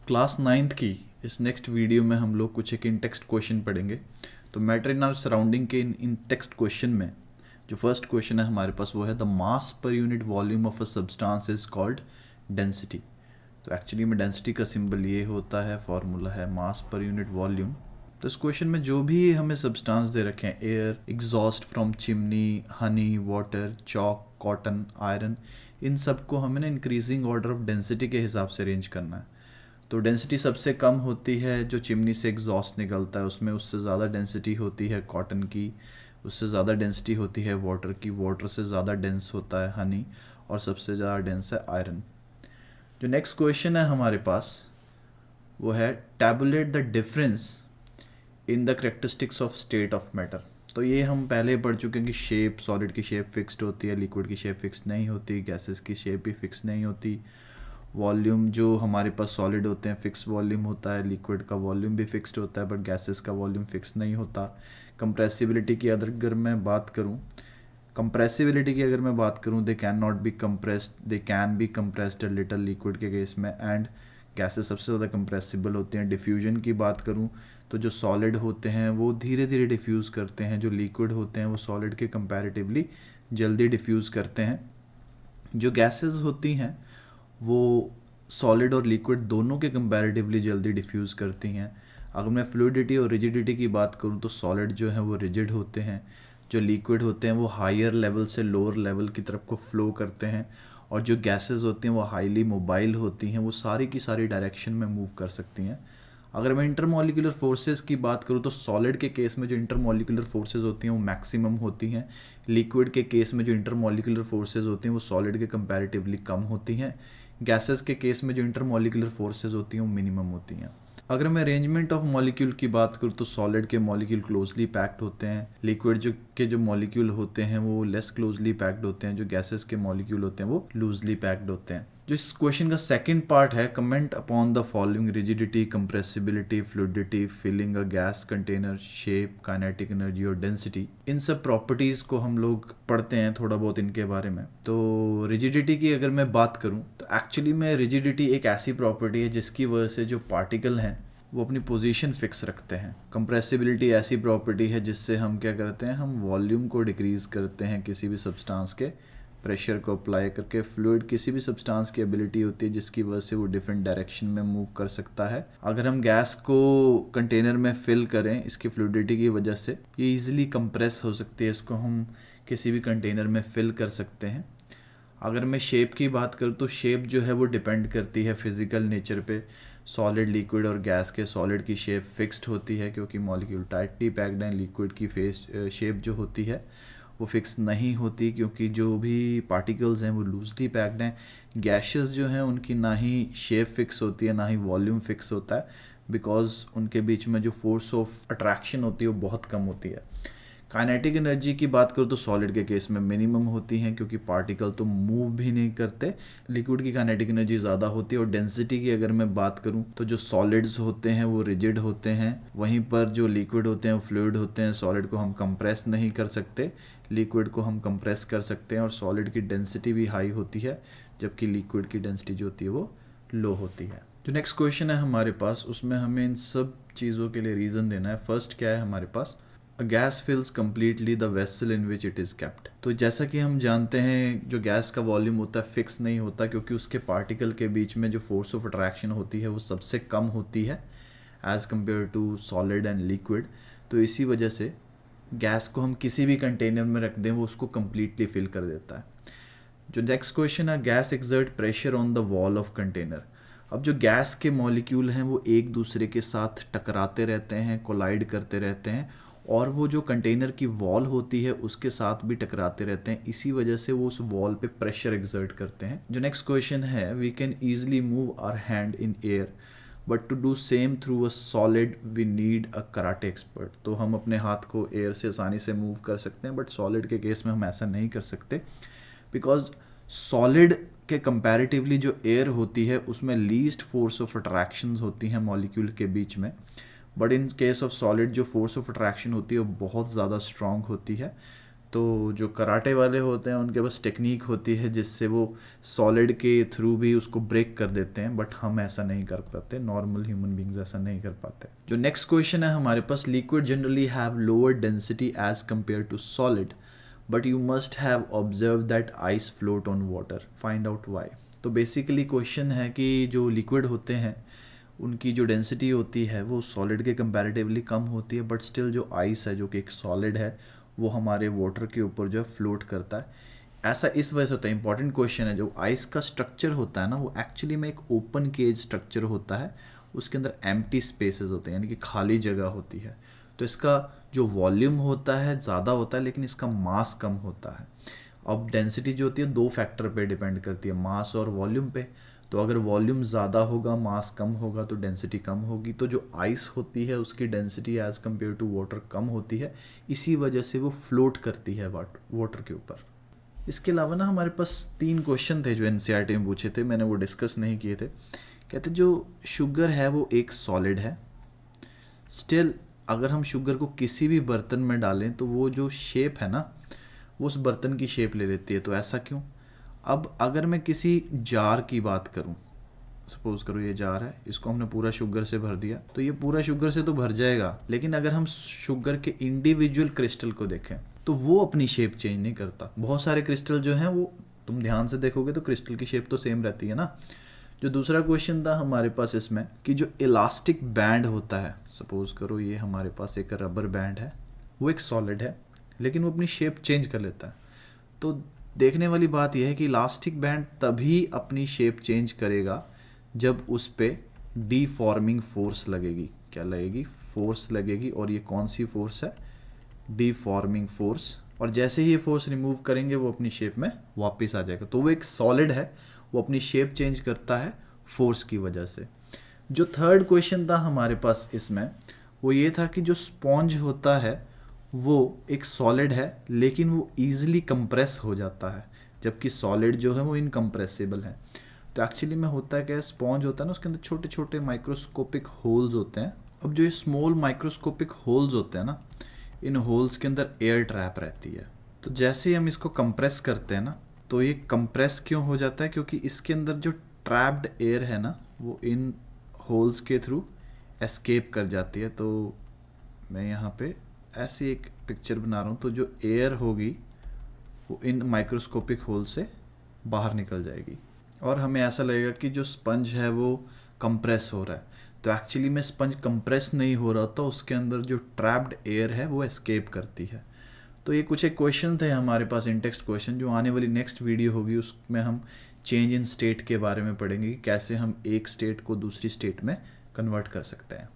Class ninth की इस next video में हम लोग कुछ एक इन टेक्स्ट क्वेश्चन पढ़ेंगे। तो मैटर इन आवर सराउंडिंग के इन टेक्स्ट क्वेश्चन में जो फर्स्ट क्वेश्चन है हमारे पास वो है the mass per unit volume of a substance is called density. तो एक्चुअली में डेंसिटी का सिंबल ये होता है, फॉर्मूला है मास पर यूनिट वॉल्यूम। तो इस क्वेश्चन में जो भी हमें सब्सटेंस दे रखे हैं, air, exhaust from chimney, honey, water, chalk, cotton, iron, इन सबको हमें ना इंक्रीजिंग ऑर्डर ऑफ डेंसिटी के हिसाब से अरेंज करना है। तो डेंसिटी सबसे कम होती है जो चिमनी से एग्जॉस्ट निकलता है, उसमें उससे ज़्यादा डेंसिटी होती है कॉटन की, उससे ज़्यादा डेंसिटी होती है वाटर की, वाटर से ज़्यादा डेंस होता है हनी, और सबसे ज़्यादा डेंस है आयरन। जो नेक्स्ट क्वेश्चन है हमारे पास वो है tabulate the difference in the characteristics of state of matter. तो ये हम पहले पढ़ चुके हैं कि शेप, सॉलिड की शेप फिक्स्ड होती है, लिक्विड की शेप फिक्स नहीं होती, गैसेस की शेप भी फिक्स नहीं होती, वॉल्यूम जो हमारे पास सॉलिड होते हैं फिक्स वॉल्यूम होता है, लिक्विड का वॉल्यूम भी फिक्स्ड होता है बट गैसेस का वॉल्यूम फिक्स नहीं होता। कंप्रेसिबिलिटी की अगर मैं बात करूं, they can not be compressed, they can be compressed a little liquid के केस में, एंड गैसेस सबसे ज़्यादा कंप्रेसिबल होते हैं। डिफ्यूजन की बात करूं तो जो सॉलिड होते हैं वो धीरे धीरे डिफ्यूज़ करते हैं, जो लिक्विड होते हैं वो सॉलिड के कंपैरेटिवली जल्दी डिफ्यूज़ करते हैं। जो गैसेस होती हैं वो सॉलिड और लिक्विड दोनों के कंपैरेटिवली जल्दी डिफ्यूज़ करती हैं। अगर मैं फ्लूइडिटी और रिजिडिटी की बात करूं तो सॉलिड जो है वो रिजिड होते हैं, जो लिक्विड होते हैं वो हायर लेवल से लोअर लेवल की तरफ को फ्लो करते हैं, और जो गैसेस होती हैं वो हाईली मोबाइल होती हैं, वो सारी की सारी डायरेक्शन में मूव कर सकती हैं। अगर मैं इंटरमॉलिक्यूलर फोर्सेस की बात करूँ तो सॉलिड के केस में जो इंटरमॉलिक्यूलर फोर्सेस होती हैं वो मैक्सिमम होती हैं, लिक्विड के केस में जो इंटरमॉलिक्यूलर फोर्सेस होती हैं वो सॉलिड के कंपैरेटिवली कम होती हैं, गैसेस के केस में जो इंटरमॉलिक्यूलर फोर्सेस होती हैं वो मिनिमम होती हैं। अगर मैं अरेंजमेंट ऑफ मॉलिक्यूल की बात करूँ तो सॉलिड के मॉलिक्यूल क्लोजली पैक्ड होते हैं, लिक्विड जो मॉलिक्यूल होते हैं वो लेस क्लोजली पैक्ड होते हैं, जो गैसेस के मॉलिक्यूल होते हैं वो लूजली पैक्ड होते हैं। जो इस क्वेश्चन का सेकंड पार्ट है, comment upon the following rigidity, compressibility, fluidity, filling a gas container, shape, kinetic energy और डेंसिटी। इन सब प्रॉपर्टीज़ को हम लोग पढ़ते हैं थोड़ा बहुत इनके बारे में। तो रिजिडिटी की अगर मैं बात करूं तो एक्चुअली में रिजिडिटी एक ऐसी प्रॉपर्टी है जिसकी वजह से जो पार्टिकल हैं वो अपनी पोजीशन फिक्स रखते हैं। कंप्रेसिबिलिटी ऐसी प्रॉपर्टी है जिससे हम क्या करते हैं, हम वॉल्यूम को डिक्रीज करते हैं किसी भी सब्सटेंस के प्रेशर को अप्लाई करके। फ्लूइड किसी भी सब्सटेंस की एबिलिटी होती है जिसकी वजह से वो डिफरेंट डायरेक्शन में मूव कर सकता है। अगर हम गैस को कंटेनर में फिल करें इसकी फ्लूइडिटी की वजह से ये इजीली कंप्रेस हो सकती है, इसको हम किसी भी कंटेनर में फिल कर सकते हैं। अगर मैं शेप की बात करूँ तो शेप जो है वो डिपेंड करती है फिजिकल नेचर पे। सॉलिड, लिक्विड और गैस के सॉलिड की शेप फिक्स्ड होती है क्योंकि मॉलिक्यूल टाइटली पैक्ड हैं। लिक्विड की फेस शेप जो होती है वो फिक्स नहीं होती क्योंकि जो भी पार्टिकल्स हैं वो लूजली पैक्ड हैं। गैसेस जो हैं उनकी ना ही शेप फिक्स होती है ना ही वॉल्यूम फिक्स होता है, बिकॉज उनके बीच में जो फोर्स ऑफ अट्रैक्शन होती है वो बहुत कम होती है। काइनेटिक एनर्जी की बात करूँ तो सॉलिड के केस में मिनिमम होती हैं क्योंकि पार्टिकल तो मूव भी नहीं करते। लिक्विड की काइनेटिक एनर्जी ज़्यादा होती है। और डेंसिटी की अगर मैं बात करूँ तो जो सॉलिड्स होते हैं वो रिजिड होते हैं, वहीं पर जो लिक्विड होते हैं वो फ्लूइड होते हैं। सॉलिड को हम कंप्रेस नहीं कर सकते, लिक्विड को हम कंप्रेस कर सकते हैं, और सॉलिड की डेंसिटी भी हाई होती है जबकि लिक्विड की डेंसिटी जो होती है वो लो होती है। जो नेक्स्ट क्वेश्चन है हमारे पास उसमें हमें इन सब चीज़ों के लिए रीज़न देना है। फर्स्ट क्या है हमारे पास, a gas fills completely the vessel in which it is kept. तो जैसा कि हम जानते हैं जो गैस का वॉल्यूम होता है फिक्स नहीं होता क्योंकि उसके पार्टिकल के बीच में जो फोर्स ऑफ अट्रैक्शन होती है वो सबसे कम होती है as compare to solid and liquid. तो इसी वजह से गैस को हम किसी भी कंटेनर में रख दें वो उसको कम्प्लीटली फिल कर देता है। जो नेक्स्ट क्वेश्चन है, gas exert pressure on the wall of container. अब जो गैस के मॉलिक्यूल हैं वो एक दूसरे के साथ टकराते रहते हैं, कोलाइड करते रहते हैं, और वो जो कंटेनर की वॉल होती है उसके साथ भी टकराते रहते हैं। इसी वजह से वो उस वॉल पे प्रेशर एक्सर्ट करते हैं। जो नेक्स्ट क्वेश्चन है, we can easily move our hand in air but to do same through a solid we need a karate expert. तो हम अपने हाथ को एयर से आसानी से मूव कर सकते हैं बट सॉलिड के केस में हम ऐसा नहीं कर सकते, बिकॉज सॉलिड के कंपैरेटिवली जो एयर होती है उसमें लीस्ट फोर्स ऑफ अट्रैक्शन होती हैं मॉलिक्यूल के बीच में, but in case of solid जो फोर्स ऑफ अट्रैक्शन होती है वो बहुत ज़्यादा स्ट्रॉन्ग होती है। तो जो कराटे वाले होते हैं उनके पास टेक्निक होती है जिससे वो सॉलिड के थ्रू भी उसको ब्रेक कर देते हैं, बट हम ऐसा नहीं कर पाते, नॉर्मल ह्यूमन बींग्स ऐसा नहीं कर पाते। जो नेक्स्ट क्वेश्चन है हमारे पास, liquid generally have lower density as compare to solid but you must have observe that ice float on water, find out why. तो बेसिकली क्वेश्चन है कि जो लिक्विड होते हैं उनकी जो डेंसिटी होती है वो सॉलिड के कंपैरेटिवली कम होती है, बट स्टिल जो आइस है जो कि एक सॉलिड है वो हमारे वाटर के ऊपर जो है फ्लोट करता है। ऐसा इस वजह से होता है, इंपॉर्टेंट क्वेश्चन है। जो आइस का स्ट्रक्चर होता है ना वो एक्चुअली में एक ओपन केज स्ट्रक्चर होता है, उसके अंदर एम्प्टी स्पेसेस होते हैं यानी कि खाली जगह होती है। तो इसका जो वॉल्यूम होता है ज़्यादा होता है लेकिन इसका मास कम होता है। अब डेंसिटी जो होती है दो फैक्टर पे डिपेंड करती है, मास और वॉल्यूम पे। तो अगर वॉल्यूम ज़्यादा होगा मास कम होगा तो डेंसिटी कम होगी। तो जो आइस होती है उसकी density as compare to water कम होती है, इसी वजह से वो फ्लोट करती है वाटर के ऊपर। इसके अलावा ना हमारे पास 3 क्वेश्चन थे जो एनसीईआरटी में पूछे थे, मैंने वो डिस्कस नहीं किए थे। कहते जो शुगर है वो एक सॉलिड है, स्टिल अगर हम शुगर को किसी भी बर्तन में डालें तो वो जो शेप है ना वो उस बर्तन की शेप ले लेती है। तो ऐसा क्यों? अब अगर मैं किसी जार की बात करूं, सपोज करो ये जार है, इसको हमने पूरा शुगर से भर दिया तो ये पूरा शुगर से तो भर जाएगा, लेकिन अगर हम शुगर के इंडिविजुअल क्रिस्टल को देखें तो वो अपनी शेप चेंज नहीं करता। बहुत सारे क्रिस्टल जो हैं वो तुम ध्यान से देखोगे तो क्रिस्टल की शेप तो सेम रहती है ना। जो दूसरा क्वेश्चन था हमारे पास इसमें कि जो इलास्टिक बैंड होता है, सपोज करो ये हमारे पास एक रबर बैंड है, वो एक सॉलिड है लेकिन वो अपनी शेप चेंज कर लेता है। तो देखने वाली बात यह है कि इलास्टिक बैंड तभी अपनी शेप चेंज करेगा जब उस पे डीफॉर्मिंग फोर्स लगेगी। क्या लगेगी? फोर्स लगेगी। और ये कौन सी फोर्स है? डीफॉर्मिंग फोर्स। और जैसे ही ये फोर्स रिमूव करेंगे वो अपनी शेप में वापस आ जाएगा। तो वो एक सॉलिड है, वो अपनी शेप चेंज करता है फोर्स की वजह से। जो थर्ड क्वेश्चन था हमारे पास इसमें वो ये था कि जो स्पॉन्ज होता है वो एक सॉलिड है लेकिन वो ईजिली कंप्रेस हो जाता है, जबकि सॉलिड जो है वो इनकम्प्रेसिबल है। तो एक्चुअली में होता है क्या, स्पॉन्ज होता है ना उसके अंदर छोटे छोटे माइक्रोस्कोपिक होल्स होते हैं। अब जो ये स्मॉल माइक्रोस्कोपिक होल्स होते हैं ना, इन होल्स के अंदर एयर ट्रैप रहती है। तो जैसे ही हम इसको कंप्रेस करते हैं ना तो ये कंप्रेस क्यों हो जाता है? क्योंकि इसके अंदर जो ट्रैप्ड एयर है ना वो इन होल्स के थ्रू एस्केप कर जाती है। तो मैं यहाँ पे ऐसी एक पिक्चर बना रहा हूँ, तो जो एयर होगी वो इन माइक्रोस्कोपिक होल से बाहर निकल जाएगी और हमें ऐसा लगेगा कि जो स्पंज है वो कंप्रेस हो रहा है। तो एक्चुअली में स्पंज कंप्रेस नहीं हो रहा, तो उसके अंदर जो ट्रैप्ड एयर है वो एस्केप करती है। तो ये कुछ एक क्वेश्चन थे हमारे पास इन टेक्स्ट क्वेश्चन। जो आने वाली नेक्स्ट वीडियो होगी उसमें हम चेंज इन स्टेट के बारे में पढ़ेंगे कि कैसे हम एक स्टेट को दूसरी स्टेट में कन्वर्ट कर सकते हैं।